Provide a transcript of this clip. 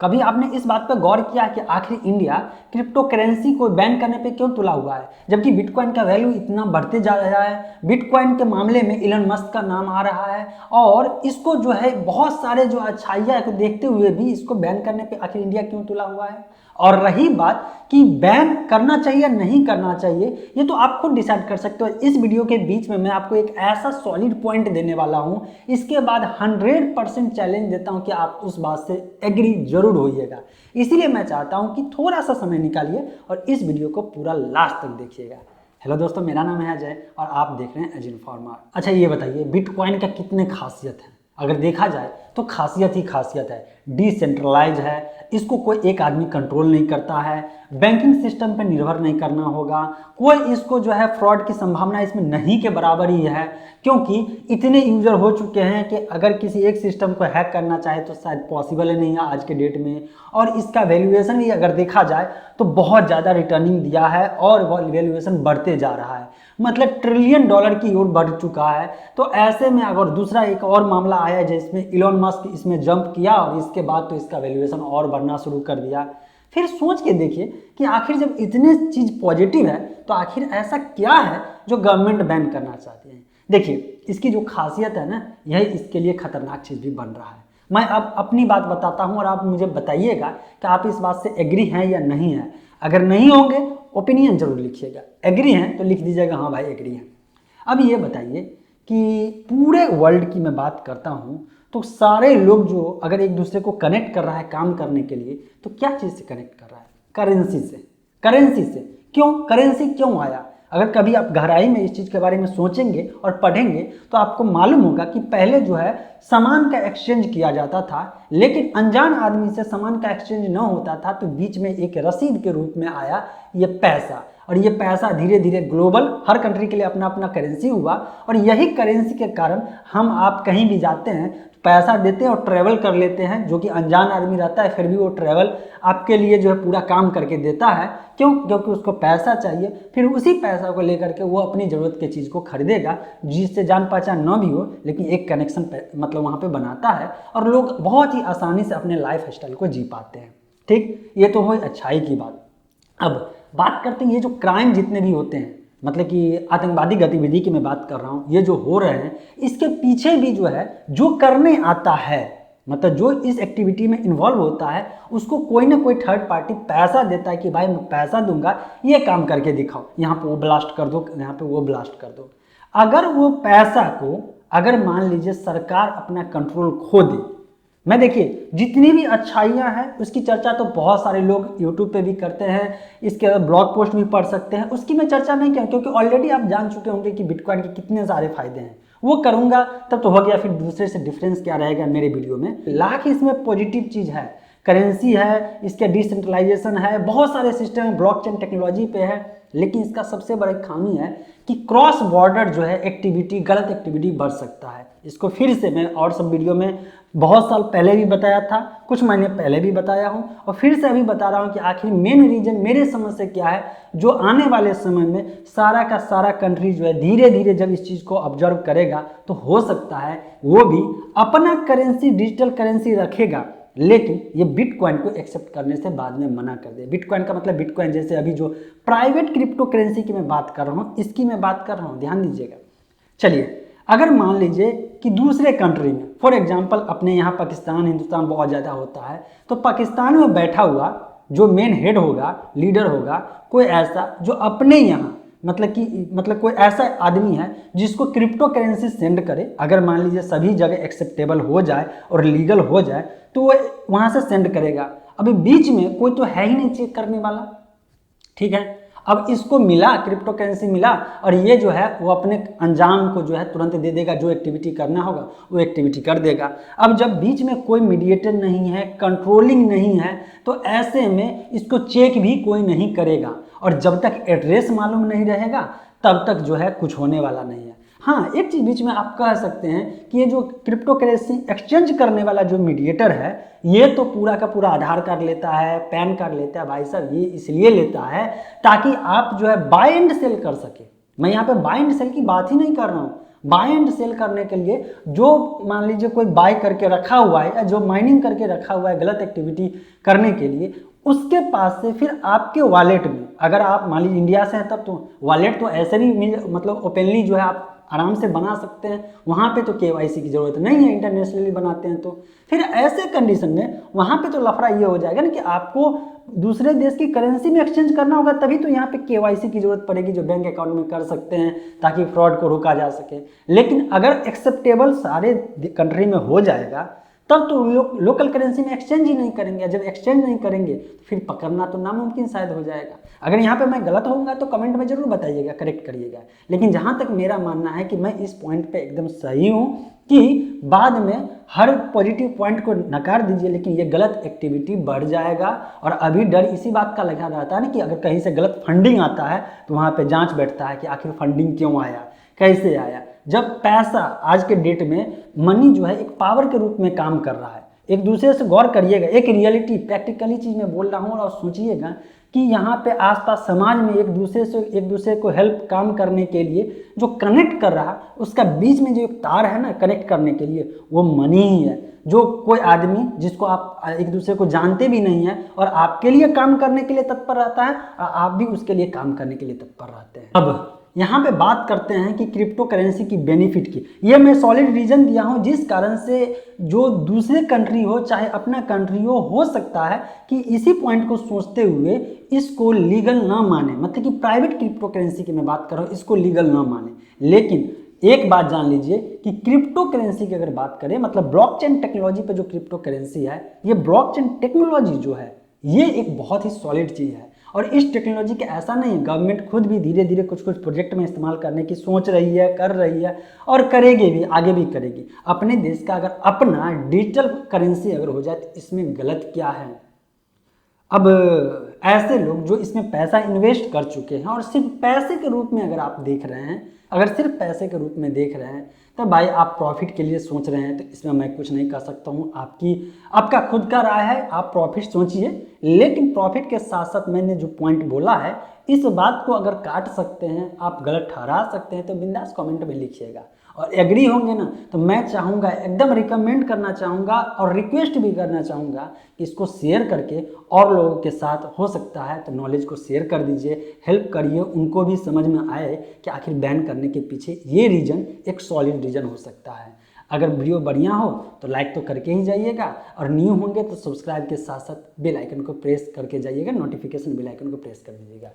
कभी आपने इस बात पर गौर किया कि आखिर इंडिया क्रिप्टो करेंसी को बैन करने पे क्यों तुला हुआ है, जबकि बिटकॉइन का वैल्यू इतना बढ़ते जा रहा है। बिटकॉइन के मामले में इलन मस्क का नाम आ रहा है और इसको जो है बहुत सारे जो अच्छाइयाँ को देखते हुए भी इसको बैन करने पे आखिर इंडिया क्यों तुला हुआ है। और रही बात कि बैन करना चाहिए या नहीं करना चाहिए, ये तो आप खुद डिसाइड कर सकते हो। इस वीडियो के बीच में मैं आपको एक ऐसा सॉलिड पॉइंट देने वाला हूं, इसके बाद 100% चैलेंज देता हूं कि आप उस बात से एग्री जरूर होइएगा। इसीलिए मैं चाहता हूं कि थोड़ा सा समय निकालिए और इस वीडियो को पूरा लास्ट तक देखिएगा। हेलो दोस्तों, मेरा नाम है अजय और आप देख रहे हैं एज इन्फॉर्मर। अच्छा, ये बताइए बिटकॉइन का कितने खासियत है। अगर देखा जाए तो खासियत ही खासियत है। डिसेंट्रलाइज है, इसको कोई एक आदमी कंट्रोल नहीं करता है, बैंकिंग सिस्टम पर निर्भर नहीं करना होगा, कोई इसको जो है फ्रॉड की संभावना इसमें नहीं के बराबर ही है, क्योंकि इतने यूजर हो चुके हैं कि अगर किसी एक सिस्टम को हैक करना चाहे तो शायद पॉसिबल ही नहीं है आज के डेट में। और इसका वैल्यूएशन भी अगर देखा जाए तो बहुत ज़्यादा रिटर्निंग दिया है और वैल्यूएशन बढ़ते जा रहा है, मतलब $1 ट्रिलियन की ओर बढ़ चुका है। तो ऐसे में अगर दूसरा एक और मामला आया जिसमें इलॉन मस्क इसमें जंप किया और इसके बाद तो इसका वैल्यूएशन और बढ़ना शुरू कर दिया। फिर सोच के देखिए कि आखिर जब इतने चीज़ पॉजिटिव है तो आखिर ऐसा क्या है जो गवर्नमेंट बैन करना चाहते हैं। देखिए, इसकी जो खासियत है ना, यही इसके लिए खतरनाक चीज़ भी बन रहा है। मैं अब अपनी बात बताता हूँ और आप मुझे बताइएगा कि आप इस बात से एग्री हैं या नहीं है। अगर नहीं होंगे ओपिनियन जरूर लिखिएगा, एग्री हैं तो लिख दीजिएगा हाँ भाई एग्री हैं। अब ये बताइए कि पूरे वर्ल्ड की मैं बात करता हूँ तो सारे लोग जो अगर एक दूसरे को कनेक्ट कर रहा है काम करने के लिए, तो क्या चीज़ से कनेक्ट कर रहा है? करेंसी से। करेंसी से क्यों? करेंसी क्यों आया? अगर कभी आप गहराई में इस चीज़ के बारे में सोचेंगे और पढ़ेंगे तो आपको मालूम होगा कि पहले जो है सामान का एक्सचेंज किया जाता था, लेकिन अनजान आदमी से सामान का एक्सचेंज न होता था तो बीच में एक रसीद के रूप में आया ये पैसा। और ये पैसा धीरे धीरे ग्लोबल हर कंट्री के लिए अपना अपना करेंसी हुआ और यही करेंसी के कारण हम आप कहीं भी जाते हैं पैसा देते हैं और ट्रैवल कर लेते हैं। जो कि अनजान आदमी रहता है फिर भी वो ट्रैवल आपके लिए जो है पूरा काम करके देता है। क्यों? क्योंकि उसको पैसा चाहिए, फिर उसी पैसा को लेकर के वो अपनी ज़रूरत की चीज़ को खरीदेगा, जिससे जान पहचान न भी हो लेकिन एक कनेक्शन मतलब वहाँ पे बनाता है और लोग बहुत ही आसानी से अपने लाइफ स्टाइल को जी पाते हैं। ठीक, ये तो हो अच्छाई की बात। अब बात करते हैं ये जो क्राइम जितने भी होते हैं, मतलब कि आतंकवादी गतिविधि की मैं बात कर रहा हूँ, ये जो हो रहे हैं इसके पीछे भी जो है जो करने आता है, मतलब जो इस एक्टिविटी में इन्वॉल्व होता है उसको कोई ना कोई थर्ड पार्टी पैसा देता है कि भाई मैं पैसा दूंगा, ये काम करके दिखाओ, यहाँ पे वो ब्लास्ट कर दो, यहाँ पे वो ब्लास्ट कर दो। अगर वो पैसा को अगर मान लीजिए सरकार अपना कंट्रोल खो दे, मैं देखिए जितनी भी अच्छाइयाँ हैं उसकी चर्चा तो बहुत सारे लोग यूट्यूब पे भी करते हैं, इसके अलावा ब्लॉग पोस्ट भी पढ़ सकते हैं, उसकी मैं चर्चा नहीं करूँ क्योंकि ऑलरेडी आप जान चुके होंगे कि बिटकॉइन के कितने सारे फायदे हैं। वो करूँगा तब तो हो गया, फिर दूसरे से डिफरेंस क्या रहेगा मेरे वीडियो में। लाख इसमें पॉजिटिव चीज़ है, करेंसी है, इसके डिसेंट्रलाइजेशन है, बहुत सारे सिस्टम है, ब्लॉकचेन टेक्नोलॉजी पे है, लेकिन इसका सबसे बड़ी खामी है कि क्रॉस बॉर्डर जो है एक्टिविटी, गलत एक्टिविटी बढ़ सकता है। इसको फिर से मैं और सब वीडियो में बहुत साल पहले भी बताया था, कुछ महीने पहले भी बताया हूँ और फिर से अभी बता रहा हूँ कि आखिर मेन रीजन मेरे समझ से क्या है, जो आने वाले समय में सारा का सारा कंट्री जो है धीरे धीरे जब इस चीज़ को ऑब्जर्व करेगा तो हो सकता है वो भी अपना करेंसी, डिजिटल करेंसी रखेगा, लेकिन ये बिटकॉइन को एक्सेप्ट करने से बाद में मना कर दे। बिटकॉइन का मतलब बिटकॉइन जैसे अभी जो प्राइवेट क्रिप्टो करेंसी की मैं बात कर रहा हूँ, इसकी मैं बात कर रहा हूँ, ध्यान दीजिएगा। चलिए, अगर मान लीजिए कि दूसरे कंट्री में, फॉर एग्जांपल अपने यहाँ पाकिस्तान, हिंदुस्तान बहुत ज़्यादा होता है, तो पाकिस्तान में बैठा हुआ जो मेन हेड होगा, लीडर होगा, कोई ऐसा जो अपने यहाँ मतलब कोई ऐसा आदमी है जिसको क्रिप्टो करेंसी सेंड करे, अगर मान लीजिए सभी जगह एक्सेप्टेबल हो जाए और लीगल हो जाए तो वो वहाँ से सेंड करेगा। अभी बीच में कोई तो है ही नहीं चेक करने वाला, ठीक है। अब इसको मिला, क्रिप्टो करेंसी मिला और ये जो है वो अपने अंजाम को जो है तुरंत दे देगा, जो एक्टिविटी करना होगा वो एक्टिविटी कर देगा। अब जब बीच में कोई मीडिएटर नहीं है, कंट्रोलिंग नहीं है, तो ऐसे में इसको चेक भी कोई नहीं करेगा और जब तक एड्रेस मालूम नहीं रहेगा तब तक जो है कुछ होने वाला नहीं है। हाँ, एक चीज़ बीच में आप कह सकते हैं कि ये जो क्रिप्टो करेंसी एक्सचेंज करने वाला जो मीडिएटर है, ये तो पूरा का पूरा आधार कार्ड लेता है, पैन कार्ड लेता है। भाई साहब, ये इसलिए लेता है ताकि आप जो है बाय एंड सेल कर सके। मैं यहाँ पे बाय एंड सेल की बात ही नहीं कर रहा हूँ, बाय एंड सेल करने के लिए जो मान लीजिए कोई बाय करके रखा हुआ है या जो माइनिंग करके रखा हुआ है गलत एक्टिविटी करने के लिए, उसके पास से फिर आपके वॉलेट में, अगर आप मान लीजिए इंडिया से हैं तब तो वॉलेट तो ऐसे भी मतलब ओपनली जो है आप आराम से बना सकते हैं, वहाँ पे तो केवाईसी की ज़रूरत नहीं है, इंटरनेशनली बनाते हैं तो फिर ऐसे कंडीशन में वहाँ पे तो लफड़ा ये हो जाएगा ना कि आपको दूसरे देश की करेंसी में एक्सचेंज करना होगा, तभी तो यहाँ पे केवाईसी की जरूरत पड़ेगी जो बैंक अकाउंट में कर सकते हैं ताकि फ्रॉड को रोका जा सके। लेकिन अगर एक्सेप्टेबल सारे कंट्री में हो जाएगा तब तो लोकल करेंसी में एक्सचेंज ही नहीं करेंगे, जब एक्सचेंज नहीं करेंगे तो फिर पकड़ना तो नामुमकिन शायद हो जाएगा। अगर यहाँ पे मैं गलत होऊंगा तो कमेंट में जरूर बताइएगा, करेक्ट करिएगा। लेकिन जहाँ तक मेरा मानना है कि मैं इस पॉइंट पे एकदम सही हूँ कि बाद में हर पॉजिटिव पॉइंट को नकार दीजिए, लेकिन ये गलत एक्टिविटी बढ़ जाएगा। और अभी डर इसी बात का लगा रहता है ना कि अगर कहीं से गलत फंडिंग आता है तो वहाँ पे जांच बैठता है कि आखिर फंडिंग क्यों आया, कैसे आया। जब पैसा आज के डेट में मनी जो है एक पावर के रूप में काम कर रहा है, एक दूसरे से गौर करिएगा, एक रियलिटी प्रैक्टिकली चीज़ मैं बोल रहा हूँ और सोचिएगा कि यहाँ पे आसपास समाज में एक दूसरे को हेल्प काम करने के लिए जो कनेक्ट कर रहा, उसका बीच में जो एक तार है ना कनेक्ट करने के लिए, वो मनी ही है। जो कोई आदमी जिसको आप एक दूसरे को जानते भी नहीं है और आपके लिए काम करने के लिए तत्पर रहता है, आप भी उसके लिए काम करने के लिए तत्पर रहते हैं। अब यहाँ पे बात करते हैं कि क्रिप्टो करेंसी की बेनिफिट की। ये मैं सॉलिड रीजन दिया हूँ जिस कारण से जो दूसरे कंट्री हो चाहे अपना कंट्री हो सकता है कि इसी पॉइंट को सोचते हुए इसको लीगल ना माने, मतलब कि प्राइवेट क्रिप्टो करेंसी की मैं बात कर रहा हूँ, इसको लीगल ना माने। लेकिन एक बात जान लीजिए कि क्रिप्टो करेंसी की अगर बात करें, मतलब ब्लॉकचेन टेक्नोलॉजी पे जो क्रिप्टो करेंसी है, ये ब्लॉकचेन टेक्नोलॉजी जो है ये एक बहुत ही सॉलिड चीज़ है। और इस टेक्नोलॉजी के ऐसा नहीं है, गवर्नमेंट खुद भी धीरे धीरे कुछ कुछ प्रोजेक्ट में इस्तेमाल करने की सोच रही है, कर रही है और करेगी भी, आगे भी करेगी। अपने देश का अगर अपना डिजिटल करेंसी अगर हो जाए तो इसमें गलत क्या है। अब ऐसे लोग जो इसमें पैसा इन्वेस्ट कर चुके हैं और सिर्फ पैसे के रूप में अगर आप देख रहे हैं, अगर सिर्फ पैसे के रूप में देख रहे हैं तो भाई आप प्रॉफिट के लिए सोच रहे हैं तो इसमें मैं कुछ नहीं कर सकता हूँ। आपका खुद का राय है, आप प्रॉफिट सोचिए। लेकिन प्रॉफिट के साथ साथ मैंने जो पॉइंट बोला है, इस बात को अगर काट सकते हैं, आप गलत ठहरा सकते हैं तो बिंदास कमेंट में लिखिएगा। और एग्री होंगे ना तो मैं चाहूँगा, एकदम रिकमेंड करना चाहूँगा और रिक्वेस्ट भी करना चाहूँगा कि इसको शेयर करके और लोगों के साथ हो सकता है तो नॉलेज को शेयर कर दीजिए, हेल्प करिए, उनको भी समझ में आए कि आखिर बैन करने के पीछे ये रीज़न एक सॉलिड रीज़न हो सकता है। अगर वीडियो बढ़िया हो तो लाइक तो करके ही जाइएगा और न्यू होंगे तो सब्सक्राइब के साथ साथ बेल आइकन को प्रेस करके जाइएगा, नोटिफिकेशन बेल आइकन को प्रेस कर दीजिएगा।